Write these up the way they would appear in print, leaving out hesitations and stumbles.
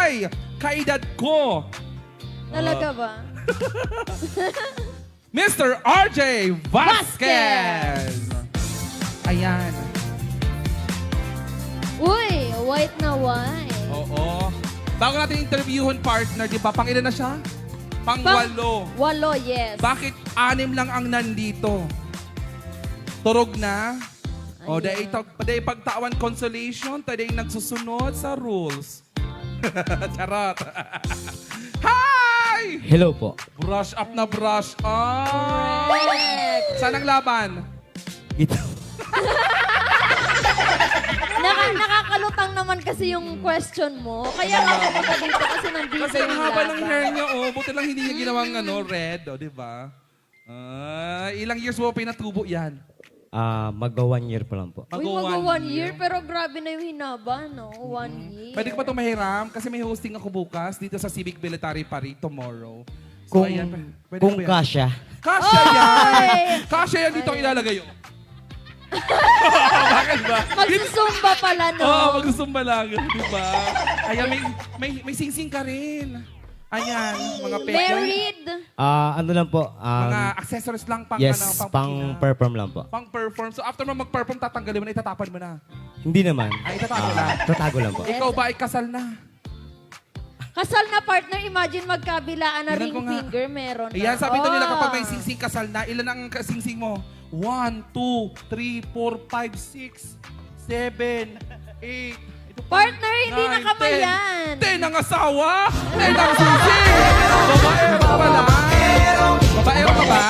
Hi! Kaedad ko, Talaga ba? Mr. RJ Vasquez! Ayan. Uy, white na white. Oo. Bago natin interviewin partner, di ba? Pangilan na siya? Pang-walo. Walo, yes. Bakit 6 lang ang nandito? Turog na? O, Ayan. dahil pagtawan consolation, tayo nagsusunod sa rules. Charot. Hi! Hello po. Brush up na brush up. Correct. Saan ang laban? Ito. Nakakalutang naman kasi yung question mo. Kaya nga pumunta dito kasi nandito Kasi yung ang haba ng laban. hair niya, oh. Buti lang hindi niya ginawang red, oh, di ba? Ilang years mo pinatubo yan? Magba 1 year pa lang po. Uy, mag 1 year, pero grabe na yung hinaba, no? 1 year. Pwede ka pa itong mahiram? Kasi may hosting ako bukas dito sa Civic Military Parade tomorrow. Kung, pwede kung ba yan? kasya. Kasya yan! Kasya yan dito ang ilalagay, oh. Bakit ba? Magsusumba pala, no? Oo, magsusumba lang, di ba? Ayan, may sing-sing ka rin. Ayan, mga pet. Married? Ano lang po. Mga accessories lang pang yes, pang perform lang po. pang perform. So after mo mag-perform, tatanggalin mo na, itatapan mo na. Hindi naman. Ay, itatago lang. Tatago lang po. Ikaw ba ay kasal na? Kasal na partner, imagine magkabilaan na Tingnan ring ko nga. finger, meron na. Ayan, sabi daw nila kapag may Ah. sing-sing kasal na, ilan ang sing-sing mo? 1, 2, 3, 4, 5, 6, 7, 8, Partner, hindi na kamayan. 10 ang asawa! 10 ang sing-sing! Babaero ka pala! Babaero ka ba?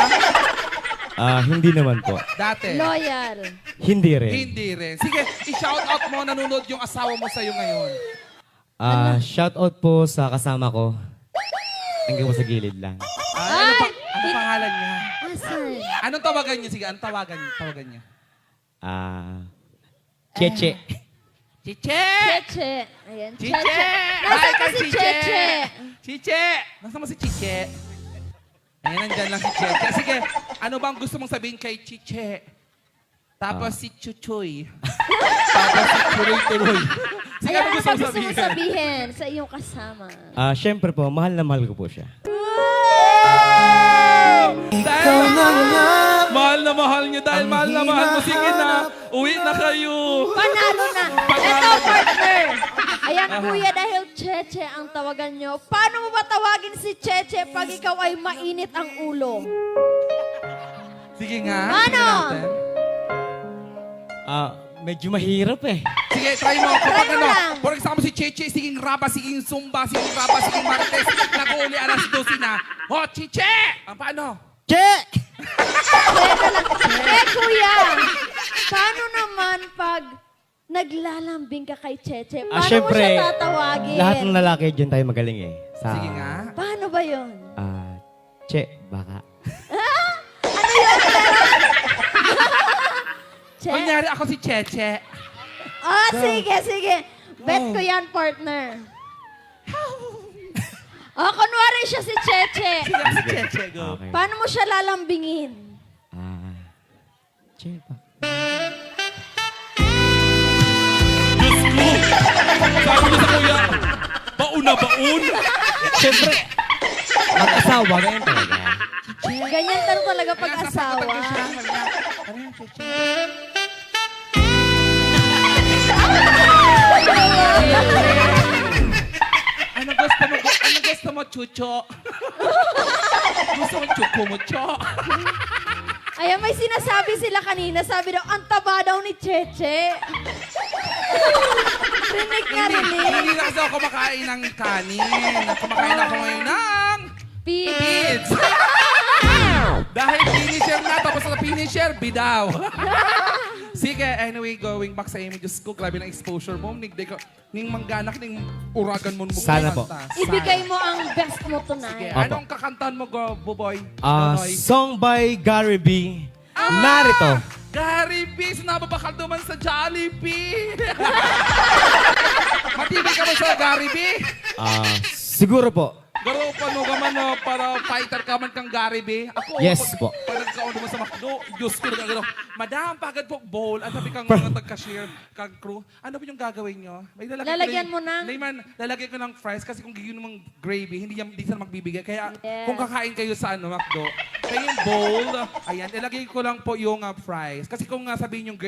Hindi naman po. Dati. Loyal. Hindi rin. Hindi rin. Sige, i-shout out mo, nanonood yung asawa mo sa'yo ngayon. Shout out po sa kasama ko. Hanggang po sa gilid lang. Ano pangalan niya? Asan? Anong tawagan niya? Sige, anong tawagan niya? Cheche. Chiche! Cheche. Ayan, Chiche! Cheche. Hi, Nasaan kay ba si Cheche? Chiche! Nasaan mo si Chiche? Ayan, nandyan lang si Cheche. Sige, ano bang gusto mong sabihin kay Chiche? Tapos si Chuchoy. Tapos si Turoy-Turoy. Sige, Ayan, ano ano gusto ba mong gusto mong sabihin? sabihin sa iyong kasama? Siyempre po, mahal na mahal ko po siya. Dahil mahal na mahal niyo. Dahil mahal na mahal mo. Sige na, uwi na kayo. Panalo na. Ito, partner. Ayan, kuya, dahil Cheche ang tawagan nyo. Paano mo ba tawagin si Cheche pag ikaw ay mainit ang ulo? Sige nga. Ano? sige natin. Medyo mahirap eh. Sige, try mo. Kapag Try mo ano, lang. for example, si Cheche, siging Raba, siging Zumba, siging Raba, siging Martes, nag-uuli alas 12 na. Oh, Cheche! Ang paano? Che! Kuya, paano naman pag naglalambing ka kay Cheche? Paano mo Syempre, siya tatawagin? lahat ng lalaki dyan tayo magaling eh. Sige nga. Paano ba yun? Che, baka. Ano yun? Che? Kunyari ako si Cheche. Ah, sige. Bet ko yan, partner. Kunwari siya si Cheche. Sige ako si Cheche, go. Okay. Paano mo siya lalambingin? Che, baka. Diyos ko! Sabi ko sa kuya, baon na baon? Siyempre, mag-asawa, ganyan talaga. Ganyan talaga pag-asawa. Ano yan, Cheche? Ano gusto mo, Chucho? Gusto mo, Chuko mo, Cho? Ayan, may sinasabi sila kanina. Sabi daw, ang taba daw ni Cheche. Rinig nga rinig. Hindi na kasi ako kumakain ng kanin. Kumakain ako ngayon ng Pits. kids. Dahil finisher na, tapos sa finisher, bidaw. Sige, anyway, going back sa images ko, grabe ng exposure mo. Ning mangganak, ning uragan mo. Sana po. Ibigay mo ang best mo Sige, tonight. anong kakantan mo, Buboy? Nonoy? Song by Gary B. Narito. Gary B, sinababakal naman sa Jollibee. Matibay ka ba sa Gary B? Siguro po. Garo pa no ka man no, para fighter ka man kang Gary B. Ako, Yes po. Pag nagkaon mo sa McDo, Diyos ko na Madam, pagad po bowl. Ang sabi kang mga tag-cashier, kang crew. Ano ba yung gagawin nyo? May Lalagyan mo ng- Hindi man, lalagyan ko ng fries kasi kung gigyan mo ng gravy, hindi sila magbibigay. Kaya Yes. kung kakain kayo sa McDo, kaya yung bowl, ayan, ilagay ko lang po yung fries. Kasi kung sabihin yung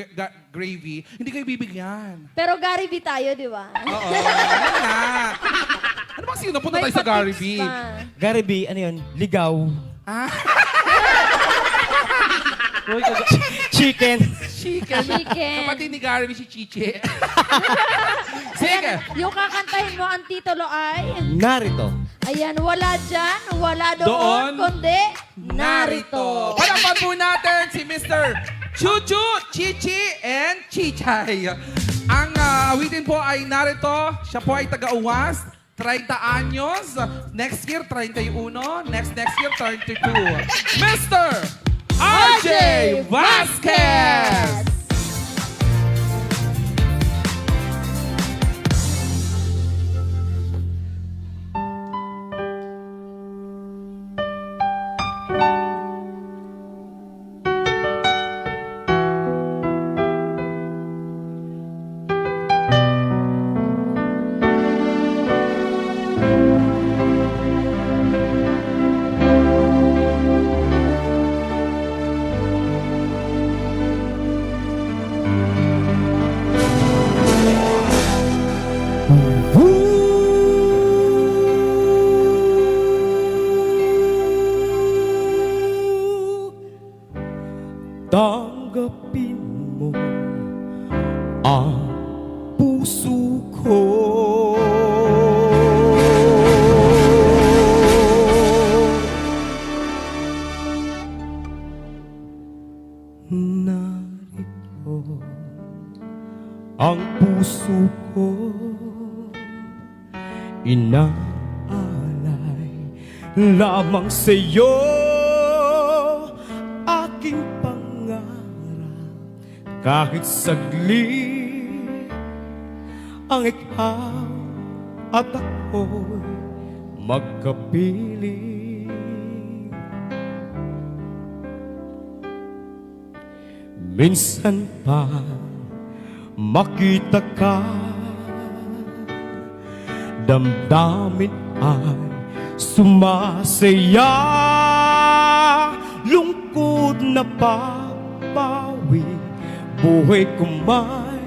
gravy, hindi kayo bibigyan. Pero Gary B tayo, di ba? Oo, yun na. Ano bang sino? Punta tayo sa Gary B. pa-tips pa. Gary B, ano yun? Ligaw. Ah, Chicken. chicken. Chicken. Kapatid ni Gary B si Chiche. Sige. Yung kakantahin mo ang titulo ay, Narito. ayan, wala dyan, wala doon, Doon, kundi narito. Palapan po natin si Mr. Chuchu, Chichi, and Chichay. Ang awitin po ay narito. Siya po ay taga-uwas. 30 anyos. Next year, 31. Next year, 32. Mr. RJ Vasquez! Tanggapin mo ang puso ko. Narito ang puso ko, inaalay lamang sa'yo aking pangarap. Kahit saglit ang ikaw at ako'y magkapiling. Minsan pa makita ka, damdamin ay sumasaya, lungkod na papawi, buhay ko may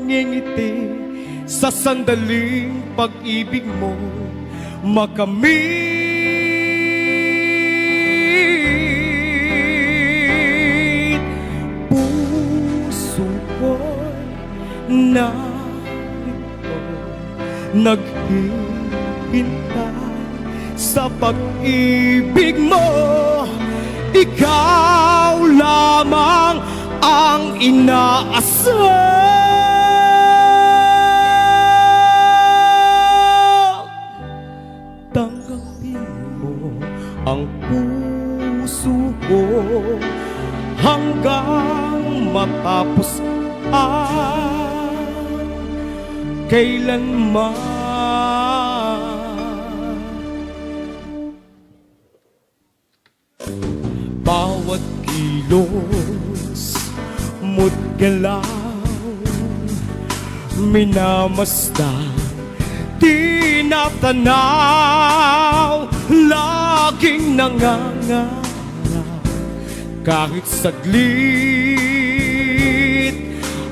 ngingiti sa sandaling pag-ibig mo makamit. Puso ko'y narito, naghihintay sa pag-ibig mo. Ikaw lamang ang inaasam. Tanggapin mo ang puso ko hanggang matapos ang kailanman. Bawat kilos mo't galaw, minamasdan, tinatanaw, laging nangangarap. Kahit saglit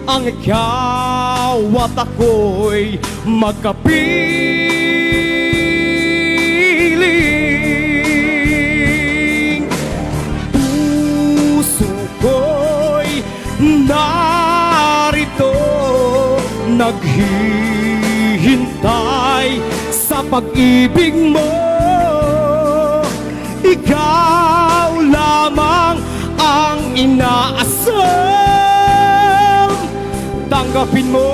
ang ikaw at ako'y magkapiling. Puso ko'y narito, naghihintay sa pag-ibig mo. Ikaw lamang ang inaasam. Tanggapin mo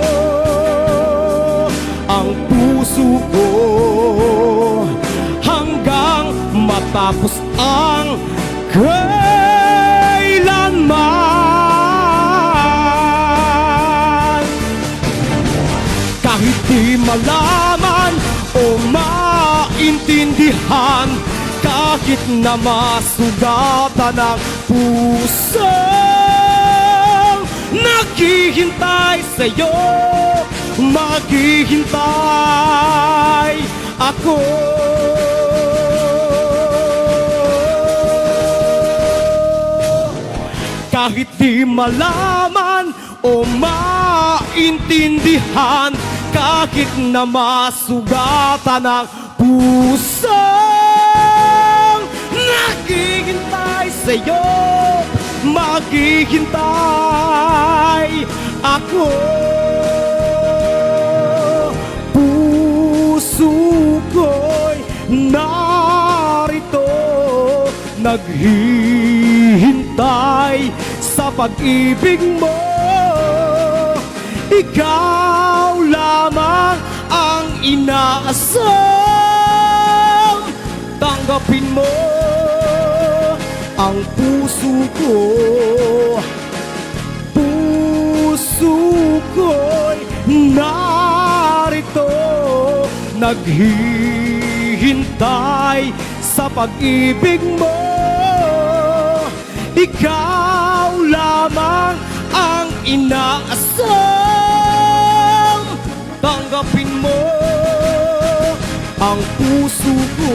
ang puso ko hanggang matapos ang kailanman. Kahit di malaman o maintindihan kahit na masugatan ang pusong naghihintay sa'yo, maghihintay ako. Kahit di malaman o maintindihan, kahit na masugatan ang pusong naghihintay sa'yo, maghihintay ako. Puso ko'y narito, naghihintay sa pag-ibig mo. Ikaw lamang ang inaasam. Tanggapin mo ang puso ko. Puso ko'y narito, naghihintay sa pag-ibig mo. Ikaw lamang ang inaasam. Tanggapin mo ang puso ko.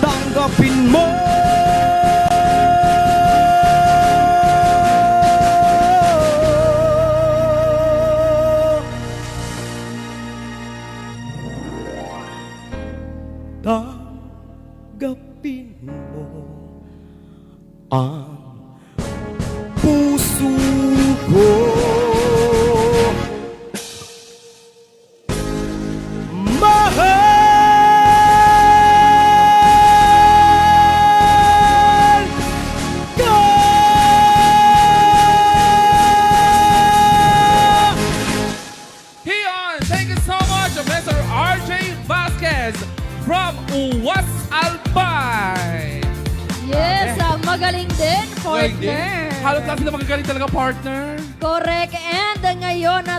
Tanggapin mo. Tanggapin mo ang puso ko. Mahal ka. Hiyon, thank you so much, Mr. RJ Vasquez from Uwas Albay. Yes, magaling din, partner. Halos lahat sila magagaling talaga, partner. Correct. And ngayon,